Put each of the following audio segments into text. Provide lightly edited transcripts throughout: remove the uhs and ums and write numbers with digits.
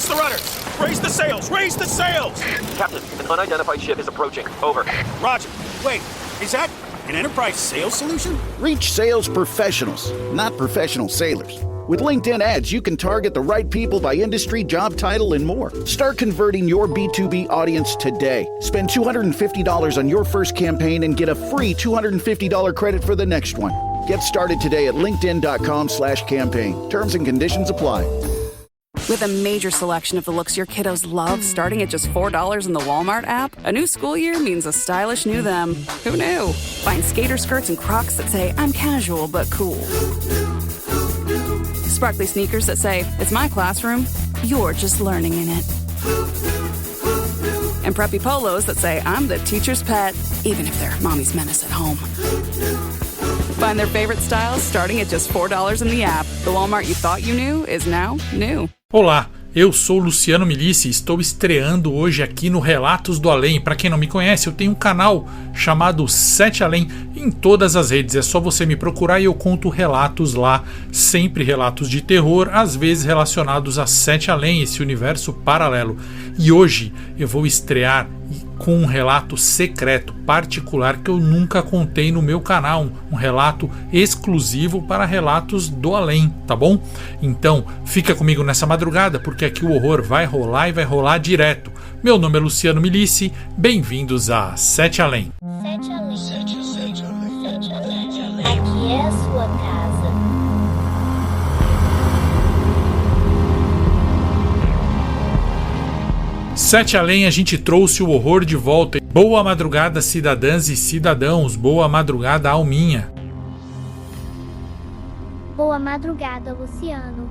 the rudder! Raise the sails! Raise the sails! Captain, an unidentified ship is approaching. Over. Roger. Wait, is that an Enterprise sales solution? Reach sales professionals, not professional sailors. With LinkedIn ads, you can target the right people by industry, job title, and more. Start converting your B2B audience today. Spend $250 on your first campaign and get a free $250 credit for the next one. Get started today at linkedin.com/campaign. Terms and conditions apply. With a major selection of the looks your kiddos love starting at just $4 in the Walmart app, a new school year means a stylish new them. Who knew? Find skater skirts and Crocs that say, I'm casual but cool. Sparkly sneakers that say, it's my classroom, you're just learning in it. And preppy polos that say, I'm the teacher's pet, even if they're mommy's menace at home. Find their favorite styles starting at just $4 in the app. The Walmart you thought you knew is now new. Olá, eu sou Luciano Milici e estou estreando hoje aqui no Relatos do Além. Para quem não me conhece, eu tenho um canal chamado Sete Além em todas as redes. É só você me procurar e eu conto relatos lá, sempre relatos de terror, às vezes relacionados a Sete Além, esse universo paralelo. E hoje eu vou estrear com um relato secreto, particular, que eu nunca contei no meu canal, um relato exclusivo para Relatos do Além, tá bom? Então, fica comigo nessa madrugada, porque aqui o horror vai rolar e vai rolar direto. Meu nome é Luciano Milici, bem-vindos a Sete Além. Sete Além. Sete Além. Aqui é a sua casa. Sete Além, a gente trouxe o horror de volta. Boa madrugada, cidadãs e cidadãos. Boa madrugada, Alminha. Boa madrugada, Luciano.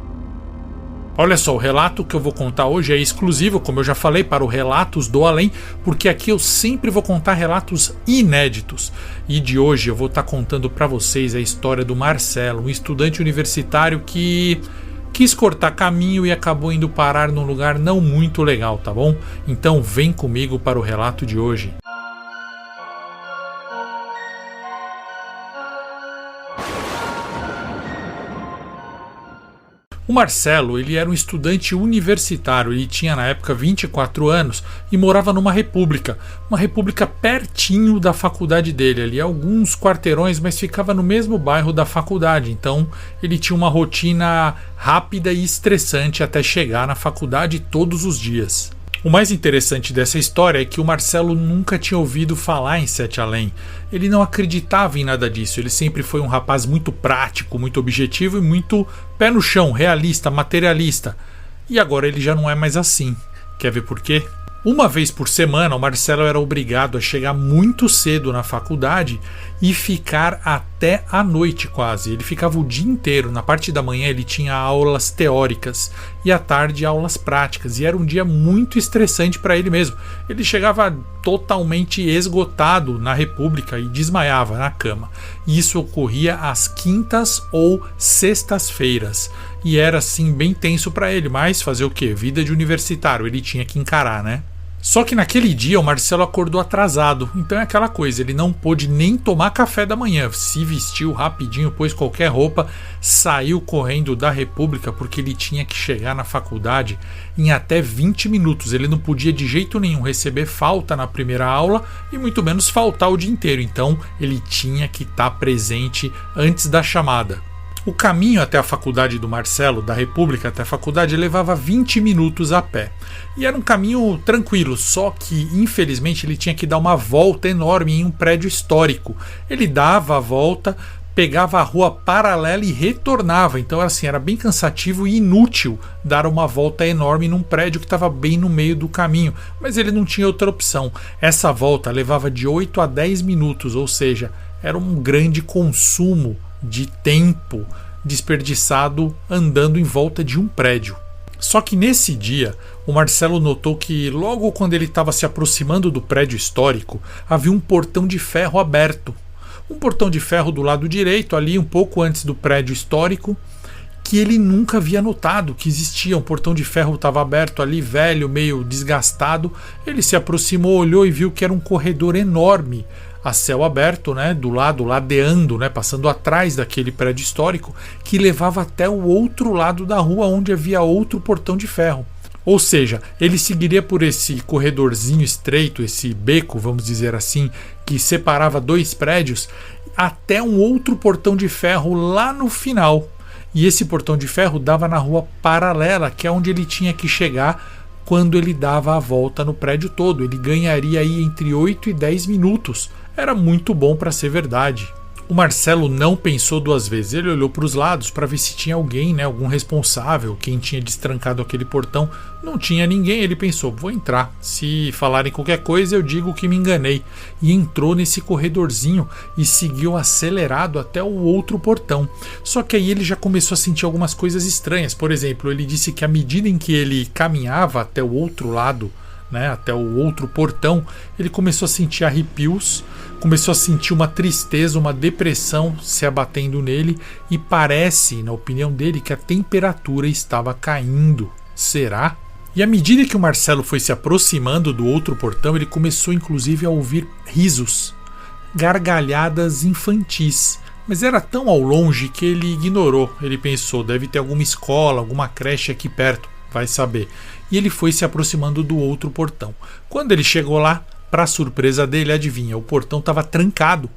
Olha só, o relato que eu vou contar hoje é exclusivo, como eu já falei, para o Relatos do Além, porque aqui eu sempre vou contar relatos inéditos. E de hoje eu vou estar contando para vocês a história do Marcelo, um estudante universitário que quis cortar caminho e acabou indo parar num lugar não muito legal, tá bom? Então vem comigo para o relato de hoje. O Marcelo, ele era um estudante universitário, ele tinha na época 24 anos e morava numa república pertinho da faculdade dele, ali alguns quarteirões, mas ficava no mesmo bairro da faculdade, então ele tinha uma rotina rápida e estressante até chegar na faculdade todos os dias. O mais interessante dessa história é que o Marcelo nunca tinha ouvido falar em Sete Além. Ele não acreditava em nada disso, ele sempre foi um rapaz muito prático, muito objetivo e muito pé no chão, realista, materialista. E agora ele já não é mais assim. Quer ver por quê? Uma vez por semana, o Marcelo era obrigado a chegar muito cedo na faculdade e ficar até a noite quase. Ele ficava o dia inteiro. Na parte da manhã ele tinha aulas teóricas e à tarde aulas práticas. E era um dia muito estressante para ele mesmo. Ele chegava totalmente esgotado na República e desmaiava na cama. E isso ocorria às quintas ou sextas-feiras. E era assim bem tenso para ele, mas fazer o quê? Vida de universitário, ele tinha que encarar, né? Só que naquele dia o Marcelo acordou atrasado, então é aquela coisa, ele não pôde nem tomar café da manhã, se vestiu rapidinho, pôs qualquer roupa, saiu correndo da República porque ele tinha que chegar na faculdade em até 20 minutos, ele não podia de jeito nenhum receber falta na primeira aula e muito menos faltar o dia inteiro, então ele tinha que estar presente antes da chamada. O caminho até a faculdade do Marcelo, da República até a faculdade, levava 20 minutos a pé. E era um caminho tranquilo, só que infelizmente ele tinha que dar uma volta enorme em um prédio histórico. Ele dava a volta, pegava a rua paralela e retornava. Então assim, era bem cansativo e inútil dar uma volta enorme num prédio que estava bem no meio do caminho. Mas ele não tinha outra opção. Essa volta levava de 8 a 10 minutos, ou seja, era um grande consumo de tempo desperdiçado andando em volta de um prédio. Só que nesse dia, o Marcelo notou que logo quando ele estava se aproximando do prédio histórico, havia um portão de ferro aberto. Um portão de ferro do lado direito, ali um pouco antes do prédio histórico, que ele nunca havia notado que existia. Um portão de ferro estava aberto ali, velho, meio desgastado. Ele se aproximou, olhou e viu que era um corredor enorme a céu aberto, né, do lado, ladeando, né, passando atrás daquele prédio histórico, que levava até o outro lado da rua, onde havia outro portão de ferro. Ou seja, ele seguiria por esse corredorzinho estreito, esse beco, vamos dizer assim, que separava 2 prédios, até um outro portão de ferro lá no final. E esse portão de ferro dava na rua paralela, que é onde ele tinha que chegar quando ele dava a volta no prédio todo. Ele ganharia aí entre 8 e 10 minutos. Era muito bom para ser verdade. O Marcelo não pensou 2 vezes. Ele olhou para os lados para ver se tinha alguém, né, algum responsável, quem tinha destrancado aquele portão. Não tinha ninguém. Ele pensou, vou entrar. Se falarem qualquer coisa, eu digo que me enganei. E entrou nesse corredorzinho e seguiu acelerado até o outro portão. Só que aí ele já começou a sentir algumas coisas estranhas. Por exemplo, ele disse que à medida em que ele caminhava até o outro lado, né, até o outro portão, ele começou a sentir arrepios, começou a sentir uma tristeza, uma depressão se abatendo nele, e parece, na opinião dele, que a temperatura estava caindo. Será? E à medida que o Marcelo foi se aproximando do outro portão, ele começou inclusive a ouvir risos, gargalhadas infantis. Mas era tão ao longe que ele ignorou. Ele pensou, deve ter alguma escola, alguma creche aqui perto, vai saber. E ele foi se aproximando do outro portão. Quando ele chegou lá, para surpresa dele, adivinha, o portão estava trancado.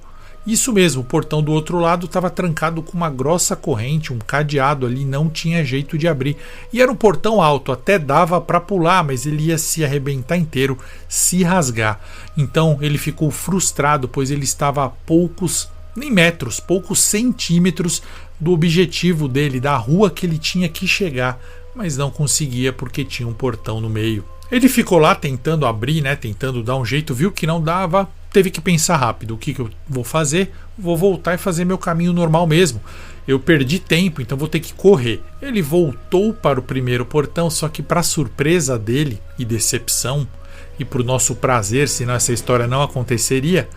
Isso mesmo, o portão do outro lado estava trancado com uma grossa corrente, um cadeado ali, não tinha jeito de abrir. E era um portão alto, até dava para pular, mas ele ia se arrebentar inteiro, se rasgar. Então ele ficou frustrado, pois ele estava a poucos, nem metros, poucos centímetros do objetivo dele, da rua que ele tinha que chegar, mas não conseguia porque tinha um portão no meio. Ele ficou lá tentando abrir, né, tentando dar um jeito, viu que não dava, teve que pensar rápido, o que eu vou fazer? Vou voltar e fazer meu caminho normal mesmo. Eu perdi tempo, então vou ter que correr. Ele voltou para o primeiro portão, só que para surpresa dele e decepção, e para o nosso prazer, senão essa história não aconteceria,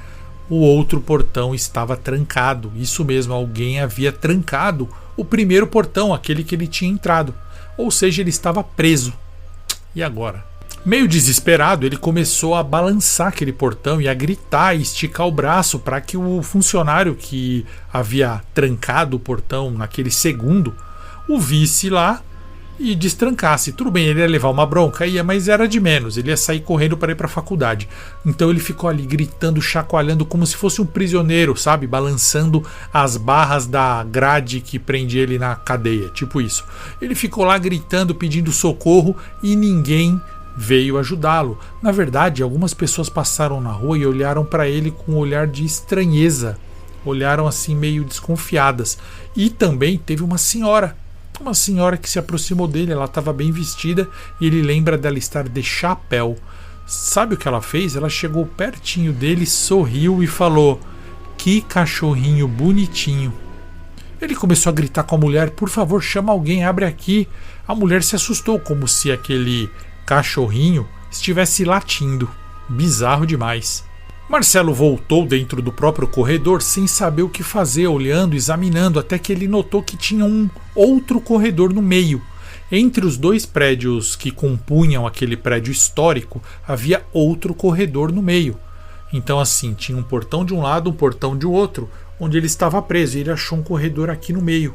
o outro portão estava trancado. Isso mesmo, alguém havia trancado o primeiro portão, aquele que ele tinha entrado. Ou seja, ele estava preso. E agora? Meio desesperado, ele começou a balançar aquele portão e a gritar e esticar o braço para que o funcionário que havia trancado o portão naquele segundo o visse lá e destrancasse. Tudo bem, ele ia levar uma bronca, mas era de menos, ele ia sair correndo para ir para a faculdade. Então ele ficou ali gritando, chacoalhando como se fosse um prisioneiro, sabe? Balançando as barras da grade que prende ele na cadeia, tipo isso. Ele ficou lá gritando, pedindo socorro e ninguém veio ajudá-lo. Na verdade, algumas pessoas passaram na rua e olharam para ele com um olhar de estranheza, olharam assim meio desconfiadas. E também teve uma senhora que se aproximou dele. Ela estava bem vestida e ele lembra dela estar de chapéu. Sabe o que ela fez? Ela chegou pertinho dele, sorriu e falou: "Que cachorrinho bonitinho." Ele começou a gritar com a mulher: "Por favor, chama alguém, abre aqui." A mulher se assustou, como se aquele cachorrinho estivesse latindo. Bizarro demais. Marcelo voltou dentro do próprio corredor sem saber o que fazer, olhando, examinando, até que ele notou que tinha um outro corredor no meio. Entre os 2 prédios que compunham aquele prédio histórico, havia outro corredor no meio. Então assim, tinha um portão de um lado, um portão de outro, onde ele estava preso, e ele achou um corredor aqui no meio.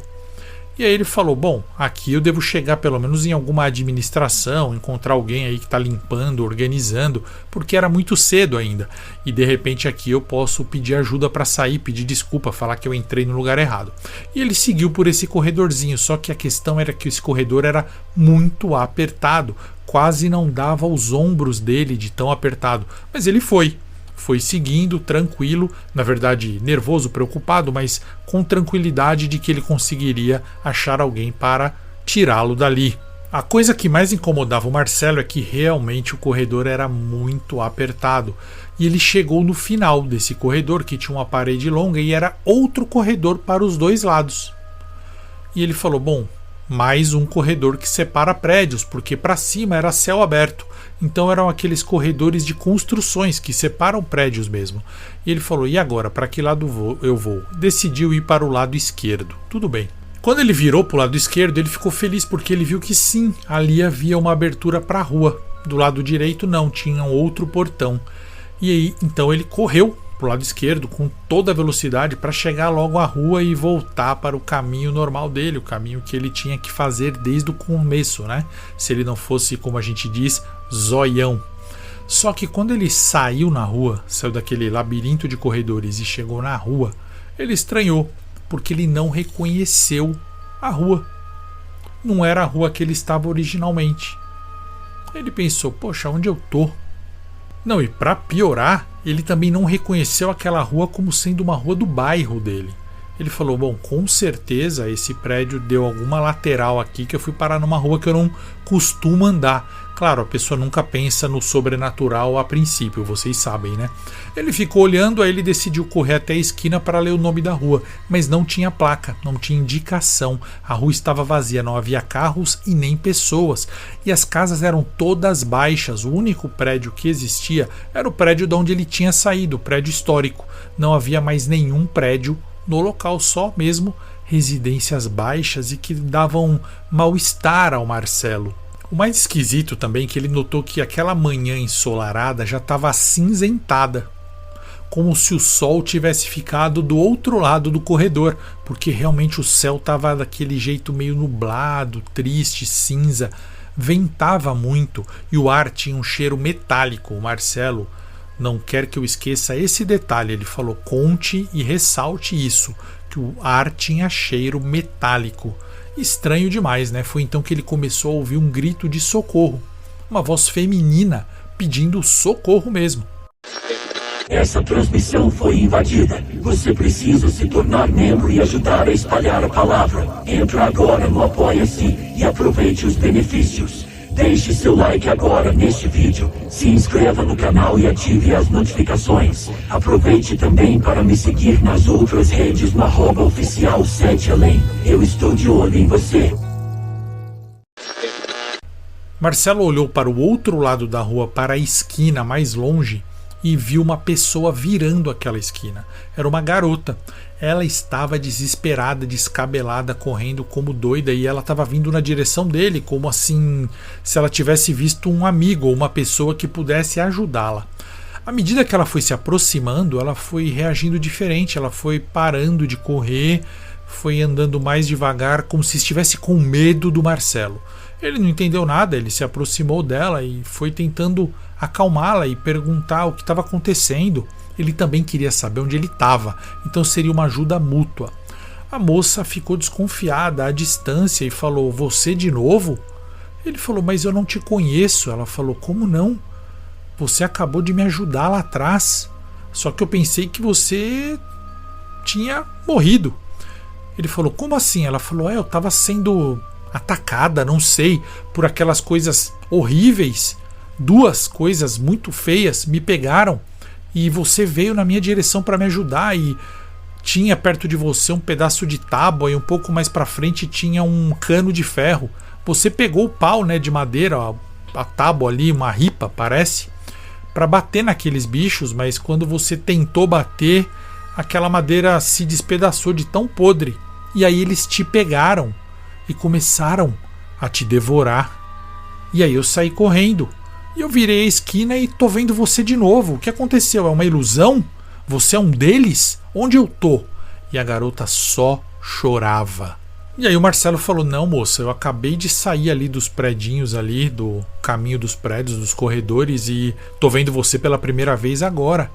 E aí ele falou, bom, aqui eu devo chegar pelo menos em alguma administração, encontrar alguém aí que está limpando, organizando, porque era muito cedo ainda. E de repente aqui eu posso pedir ajuda para sair, pedir desculpa, falar que eu entrei no lugar errado. E ele seguiu por esse corredorzinho, só que a questão era que esse corredor era muito apertado, quase não dava aos ombros dele de tão apertado. Mas ele foi seguindo, tranquilo, na verdade nervoso, preocupado, mas com tranquilidade de que ele conseguiria achar alguém para tirá-lo dali. A coisa que mais incomodava o Marcelo é que realmente o corredor era muito apertado. E ele chegou no final desse corredor, que tinha uma parede longa, e era outro corredor para os 2 lados. E ele falou, bom, mais um corredor que separa prédios, porque para cima era céu aberto. Então eram aqueles corredores de construções que separam prédios mesmo. E ele falou, e agora, para que lado eu vou? Decidiu ir para o lado esquerdo. Tudo bem. Quando ele virou para o lado esquerdo, ele ficou feliz porque ele viu que sim, ali havia uma abertura para a rua. Do lado direito não, tinha um outro portão. E aí, então ele correu pro lado esquerdo com toda a velocidade para chegar logo à rua e voltar para o caminho normal dele, o caminho que ele tinha que fazer desde o começo, né? Se ele não fosse, como a gente diz, zoião. Só que quando ele saiu na rua, saiu daquele labirinto de corredores e chegou na rua, ele estranhou, porque ele não reconheceu a rua. Não era a rua que ele estava originalmente. Ele pensou, poxa, onde eu tô? Não, e para piorar, ele também não reconheceu aquela rua como sendo uma rua do bairro dele. Ele falou, bom, com certeza esse prédio deu alguma lateral aqui que eu fui parar numa rua que eu não costumo andar. Claro, a pessoa nunca pensa no sobrenatural a princípio, vocês sabem, né? Ele ficou olhando, aí ele decidiu correr até a esquina para ler o nome da rua, mas não tinha placa, não tinha indicação. A rua estava vazia, não havia carros e nem pessoas. E as casas eram todas baixas, o único prédio que existia era o prédio de onde ele tinha saído, o prédio histórico. Não havia mais nenhum prédio no local, só mesmo residências baixas e que davam mal-estar ao Marcelo. O mais esquisito também é que ele notou que aquela manhã ensolarada já estava acinzentada, como se o sol tivesse ficado do outro lado do corredor, porque realmente o céu estava daquele jeito meio nublado, triste, cinza, ventava muito e o ar tinha um cheiro metálico. O Marcelo não quer que eu esqueça esse detalhe, ele falou, conte e ressalte isso, que o ar tinha cheiro metálico. Estranho demais, né? Foi então que ele começou a ouvir um grito de socorro, uma voz feminina pedindo socorro mesmo. Essa transmissão foi invadida. Você precisa se tornar membro e ajudar a espalhar a palavra. Entra agora no Apoia-se e aproveite os benefícios. Deixe seu like agora neste vídeo, se inscreva no canal e ative as notificações. Aproveite também para me seguir nas outras redes no @oficial 7além. Eu estou de olho em você. Marcelo olhou para o outro lado da rua, para a esquina mais longe, e viu uma pessoa virando aquela esquina. Era uma garota. Ela estava desesperada, descabelada, correndo como doida, e ela estava vindo na direção dele, como assim, se ela tivesse visto um amigo ou uma pessoa que pudesse ajudá-la. À medida que ela foi se aproximando, ela foi reagindo diferente, ela foi parando de correr, foi andando mais devagar, como se estivesse com medo do Marcelo. Ele não entendeu nada, ele se aproximou dela e foi tentando acalmá-la e perguntar o que estava acontecendo. Ele também queria saber onde ele estava, então seria uma ajuda mútua. A moça ficou desconfiada à distância e falou, você de novo? Ele falou, mas eu não te conheço. Ela falou, como não? Você acabou de me ajudar lá atrás, só que eu pensei que você tinha morrido. Ele falou, como assim? Ela falou, eu estava sendo atacada, não sei, por aquelas coisas horríveis. Duas coisas muito feias me pegaram e você veio na minha direção para me ajudar e tinha perto de você um pedaço de tábua e um pouco mais para frente tinha um cano de ferro. Você pegou o pau, né, de madeira, a tábua ali, uma ripa parece, para bater naqueles bichos, mas quando você tentou bater, aquela madeira se despedaçou de tão podre e aí eles te pegaram e começaram a te devorar. E aí eu saí correndo. E eu virei a esquina e tô vendo você de novo. O que aconteceu? É uma ilusão? Você é um deles? Onde eu tô? E a garota só chorava. E aí o Marcelo falou, não moça, eu acabei de sair ali dos predinhos ali, do caminho dos prédios, dos corredores, e tô vendo você pela primeira vez agora.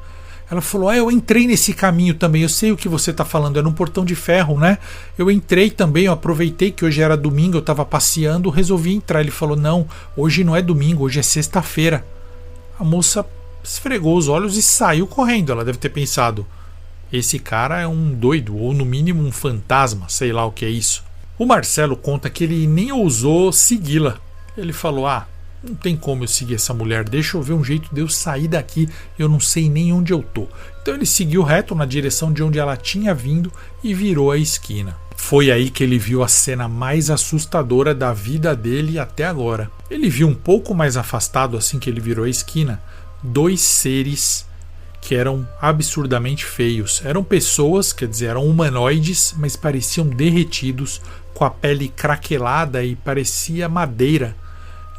Ela falou, eu entrei nesse caminho também, eu sei o que você está falando, é num portão de ferro, né? Eu entrei também, eu aproveitei que hoje era domingo, eu estava passeando, resolvi entrar. Ele falou, não, hoje não é domingo, hoje é sexta-feira. A moça esfregou os olhos e saiu correndo. Ela deve ter pensado, esse cara é um doido, ou no mínimo um fantasma, sei lá o que é isso. O Marcelo conta que ele nem ousou segui-la. Ele falou, não tem como eu seguir essa mulher, deixa eu ver um jeito de eu sair daqui, eu não sei nem onde eu tô. Então ele seguiu reto na direção de onde ela tinha vindo e virou a esquina. Foi aí que ele viu a cena mais assustadora da vida dele até agora. Ele viu um pouco mais afastado, assim que ele virou a esquina, dois seres que eram absurdamente feios. Eram pessoas, quer dizer, eram humanoides, mas pareciam derretidos, com a pele craquelada e parecia madeira.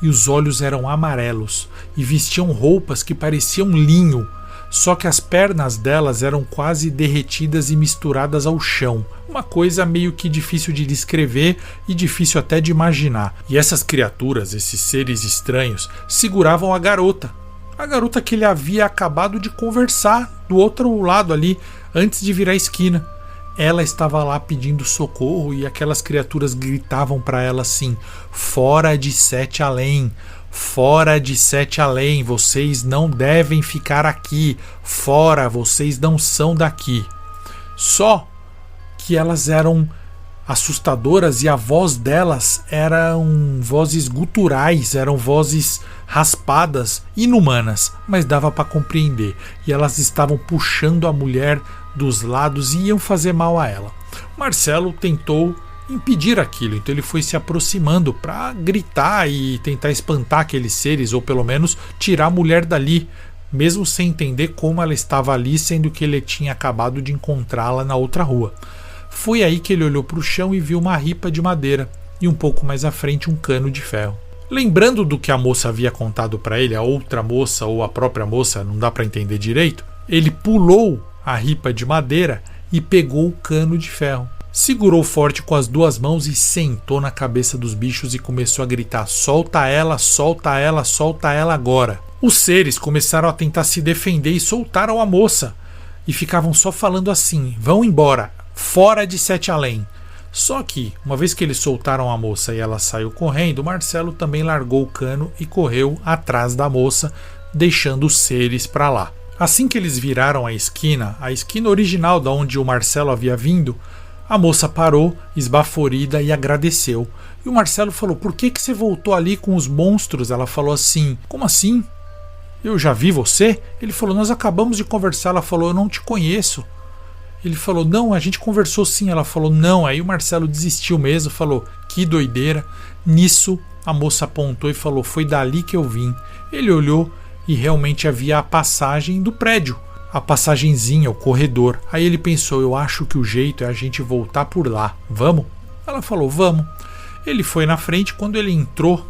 E os olhos eram amarelos e vestiam roupas que pareciam linho, só que as pernas delas eram quase derretidas e misturadas ao chão. Uma coisa meio que difícil de descrever e difícil até de imaginar. E essas criaturas, esses seres estranhos, seguravam a garota que ele havia acabado de conversar do outro lado ali, antes de virar a esquina. Ela estava lá pedindo socorro e aquelas criaturas gritavam para ela assim: fora de Sete Além, fora de Sete Além, vocês não devem ficar aqui, fora, vocês não são daqui. Só que elas eram assustadoras e a voz delas eram vozes guturais, eram vozes raspadas, inumanas, mas dava para compreender. E elas estavam puxando a mulher dos lados e iam fazer mal a ela. Marcelo tentou impedir aquilo, então ele foi se aproximando para gritar e tentar espantar aqueles seres, ou pelo menos tirar a mulher dali, mesmo sem entender como ela estava ali, sendo que ele tinha acabado de encontrá-la na outra rua. Foi aí que ele olhou para o chão e viu uma ripa de madeira e um pouco mais à frente um cano de ferro. Lembrando do que a moça havia contado para ele, a outra moça ou a própria moça, não dá para entender direito, ele pulou a ripa de madeira e pegou o cano de ferro. Segurou forte com as duas mãos e sentou na cabeça dos bichos e começou a gritar: solta ela, solta ela, solta ela agora. Os seres começaram a tentar se defender e soltaram a moça. E ficavam só falando assim: vão embora, fora de Sete Além. Só que, uma vez que eles soltaram a moça e ela saiu correndo, Marcelo também largou o cano e correu atrás da moça, deixando os seres para lá. Assim que eles viraram a esquina original da onde o Marcelo havia vindo, a moça parou, esbaforida, e agradeceu. E o Marcelo falou: por que você voltou ali com os monstros? Ela falou assim: como assim? Eu já vi você? Ele falou: nós acabamos de conversar. Ela falou: eu não te conheço. Ele falou: não, a gente conversou sim. Ela falou: não. Aí o Marcelo desistiu mesmo, falou: que doideira. Nisso a moça apontou e falou: foi dali que eu vim. Ele olhou e realmente havia a passagem do prédio, a passagenzinha, o corredor. Aí ele pensou: eu acho que o jeito é a gente voltar por lá. Vamos? Ela falou: vamos. Ele foi na frente. Quando ele entrou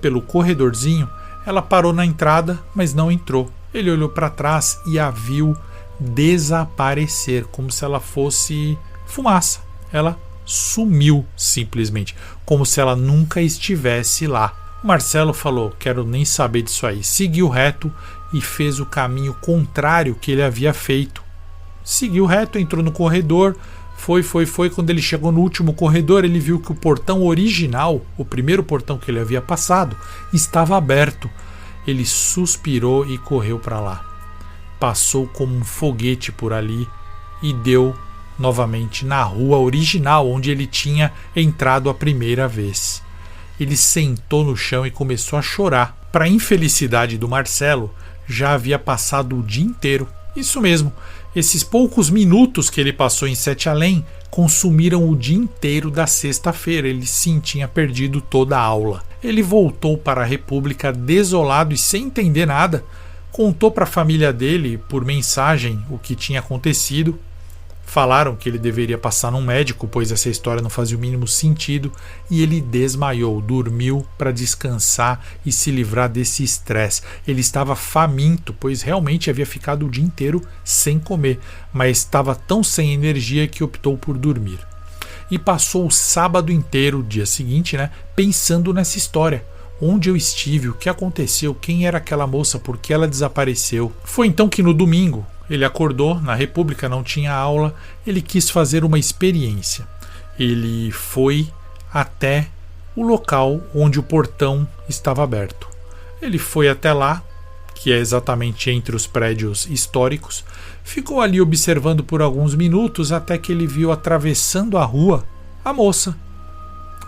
pelo corredorzinho, ela parou na entrada, mas não entrou. Ele olhou para trás e a viu desaparecer, como se ela fosse fumaça. Ela sumiu simplesmente, como se ela nunca estivesse lá. O Marcelo falou: quero nem saber disso aí. Seguiu reto e fez o caminho contrário que ele havia feito. Seguiu reto, entrou no corredor, foi. Quando ele chegou no último corredor, ele viu que o portão original, o primeiro portão que ele havia passado, estava aberto. Ele suspirou e correu para lá. Passou como um foguete por ali e deu novamente na rua original onde ele tinha entrado a primeira vez. Ele sentou no chão e começou a chorar. Para a infelicidade do Marcelo, já havia passado o dia inteiro. Isso mesmo, esses poucos minutos que ele passou em Sete Além consumiram o dia inteiro da sexta-feira. Ele sim tinha perdido toda a aula. Ele voltou para a República desolado e sem entender nada. Contou para a família dele por mensagem o que tinha acontecido. Falaram que ele deveria passar num médico, pois essa história não fazia o mínimo sentido, e ele desmaiou, dormiu para descansar e se livrar desse estresse. Ele estava faminto, pois realmente havia ficado o dia inteiro sem comer, mas estava tão sem energia que optou por dormir. E passou o sábado inteiro, o dia seguinte, pensando nessa história. Onde eu estive, o que aconteceu, quem era aquela moça, por que ela desapareceu. Foi então que no domingo ele acordou, na República não tinha aula, ele quis fazer uma experiência. Ele foi até o local onde o portão estava aberto. Ele foi até lá, que é exatamente entre os prédios históricos, ficou ali observando por alguns minutos até que ele viu atravessando a rua a moça.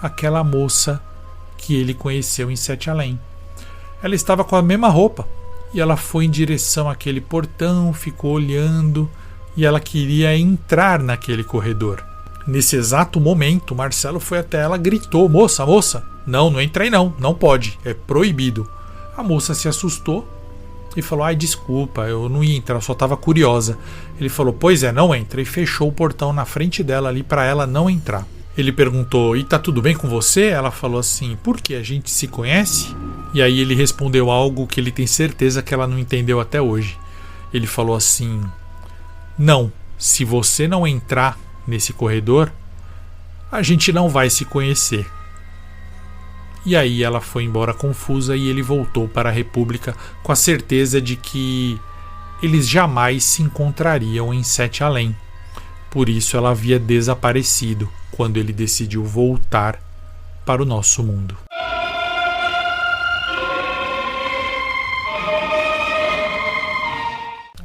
Aquela moça que ele conheceu em Sete Além. Ela estava com a mesma roupa. E ela foi em direção àquele portão, ficou olhando e ela queria entrar naquele corredor. Nesse exato momento, Marcelo foi até ela, gritou: moça, não entra aí não pode, é proibido. A moça se assustou e falou: ai, desculpa, eu não ia entrar, eu só estava curiosa. Ele falou: pois é, não entra, e fechou o portão na frente dela ali para ela não entrar. Ele perguntou: e tá tudo bem com você? Ela falou assim: por que, a gente se conhece? E aí ele respondeu algo que ele tem certeza que ela não entendeu até hoje. Ele falou assim: não, se você não entrar nesse corredor, a gente não vai se conhecer. E aí ela foi embora confusa e ele voltou para a República com a certeza de que eles jamais se encontrariam em Sete Além. Por isso ela havia desaparecido quando ele decidiu voltar para o nosso mundo.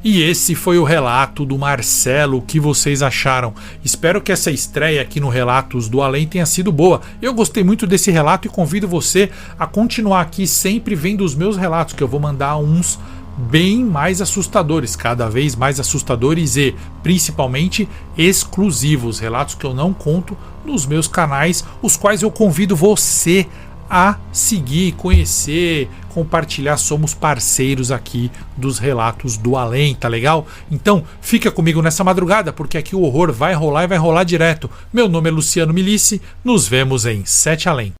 E esse foi o relato do Marcelo. O que vocês acharam? Espero que essa estreia aqui no Relatos do Além tenha sido boa. Eu gostei muito desse relato e convido você a continuar aqui sempre vendo os meus relatos, que eu vou mandar uns bem mais assustadores, cada vez mais assustadores e principalmente exclusivos, relatos que eu não conto nos meus canais, os quais eu convido você a seguir, conhecer, compartilhar. Somos parceiros aqui dos Relatos do Além, tá legal? Então fica comigo nessa madrugada, porque aqui o horror vai rolar e vai rolar direto. Meu nome é Luciano Milici, nos vemos em Sete Além.